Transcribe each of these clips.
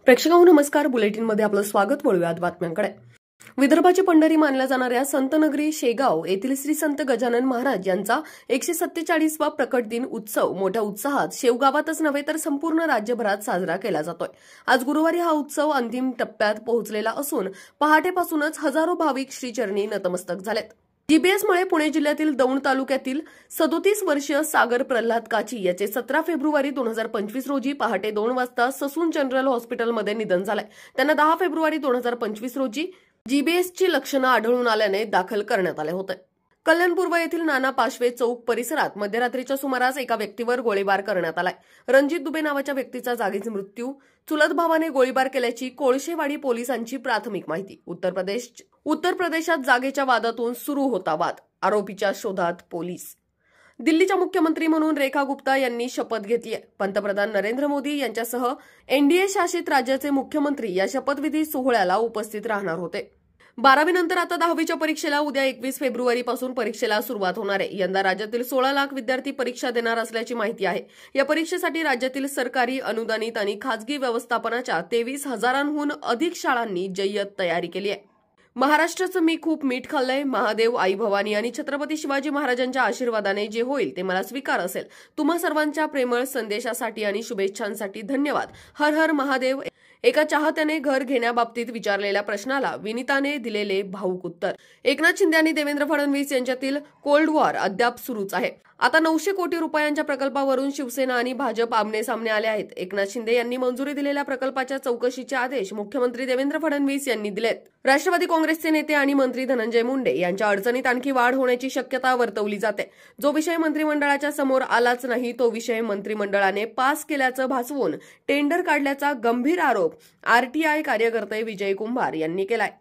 प्रेक्षकांनो नमस्कार. बुलेटिनमध्ये आपलं स्वागत. वळूयात बातम्यांकडे. विदर्भाची पंढरी मानल्या जाणाऱ्या संतनगरी शेगाव येथील श्री संत गजानन महाराज यांचा 147वा प्रकट दिन उत्सव मोठ्या उत्साहात शेवगावातच नव्हे तर संपूर्ण राज्यभरात साजरा केला जातोय. आज गुरुवारी हा उत्सव अंतिम टप्प्यात पोहोचलेला असून पहाटेपासूनच हजारो भाविक श्रीचरणी नतमस्तक झालेत. जीबीएसमुळे पुणे जिल्ह्यातील दौंड तालुक्यातील 37 वर्षीय सागर प्रल्हाद काची याचे 17 फेब्रुवारी 2025 रोजी पहाटे 2 वाजता ससून जनरल हॉस्पिटलमध्ये निधन झालंय. त्यांना 10 फेब्रुवारी 2025 रोजी जीबीएसची लक्षणं आढळून आल्याने दाखल करण्यात आले होते. कल्याण पूर्व येथील नाना पाशवे चौक परिसरात मध्यरात्रीच्या सुमारास एका व्यक्तीवर गोळीबार करण्यात आलाय. रणजित दुबे नावाच्या व्यक्तीचा जागीच मृत्यू. चुलत भावाने गोळीबार केल्याची कोळशेवाडी पोलिसांची प्राथमिक माहिती. उत्तर प्रदेशात जागेच्या वादातून सुरू होता वाद. आरोपीच्या शोधात पोलीस. दिल्लीच्या मुख्यमंत्री म्हणून रेखा गुप्ता यांनी शपथ घेतली आहे. पंतप्रधान नरेंद्र मोदी यांच्यासह एनडीए शासित राज्याचे मुख्यमंत्री या शपथविधी सोहळ्याला उपस्थित राहणार होते. 12वी नंतर आता 10वीच्या परीक्षेला उद्या 21 फेब्रुवारीपासून परीक्षेला सुरुवात होणार आहे. यंदा राज्यातील 16 लाख विद्यार्थी परीक्षा देणार असल्याची माहिती आहे. या परीक्षेसाठी राज्यातील सरकारी, अनुदानित आणि खासगी व्यवस्थापनाच्या 23,000हून अधिक शाळांनी जय्यत तयारी केली आहे. महाराष्ट्राचं मी खूप मीठ खाल्लंय. महादेव, आई भवानी आणि छत्रपती शिवाजी महाराजांच्या आशीर्वादाने जे होईल ते मला स्वीकार असेल. तुम्हा सर्वांच्या प्रेमळ संदेशासाठी आणि शुभेच्छांसाठी धन्यवाद. हर हर महादेव. एका चाहत्याने घर घेण्याबाबतीत विचारलेल्या प्रश्नाला विनीताने दिलेले भावुक उत्तर. एकनाथ शिंदे आणि देवेंद्र फडणवीस यांच्यातील कोल्ड वॉर अद्याप सुरूच आहे. आता 900 कोटी रुपयांच्या प्रकल्पावरून शिवसेना आणि भाजप आमने सामने आले आहेत. एकनाथ शिंदे यांनी मंजुरी दिलेल्या प्रकल्पाच्या चौकशीचे आदेश मुख्यमंत्री देवेंद्र फडणवीस यांनी दिलेत. राष्ट्रवादी काँग्रेसचे नेते आणि मंत्री धनंजय मुंडे यांच्या अडचणीत आणखी वाढ होण्याची शक्यता वर्तवली जाते. जो विषय मंत्रिमंडळाच्या समोर आलाच नाही तो विषय मंत्रिमंडळाने पास केल्याचं भासवून टेंडर काढल्याचा गंभीर आरोप आरटीआय कार्यकर्ते विजय कुंभार यांनी केलाय.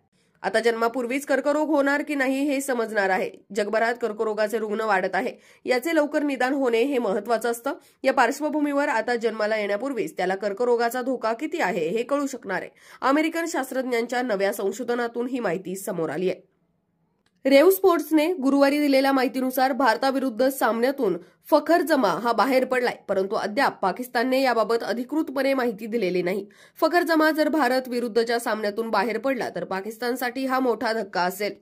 आता जन्मापूर्वीच कर्करोग होणार की नाही हे समजणार आहे. जगभरात कर्करोगाचे रुग्ण वाढत आहे. याचे लवकर निदान होणे हे महत्वाचं असतं. या पार्श्वभूमीवर आता जन्माला येण्यापूर्वीच त्याला कर्करोगाचा धोका किती आहे हे कळू शकणार आहे. अमेरिकन शास्त्रज्ञांच्या नव्या संशोधनातून ही माहिती समोर आली आहे. रेव स्पोर्ट्सने गुरुवारी दिलेल्या माहितीनुसार भारताविरुद्ध सामन्यातून फखर जमा हा बाहेर पडलाय, परंतु अद्याप पाकिस्तानने याबाबत अधिकृतपणे माहिती दिलेली नाही. फखर जमा जर भारत विरुद्धच्या सामन्यातून बाहेर पडला तर पाकिस्तानसाठी हा मोठा धक्का असेल.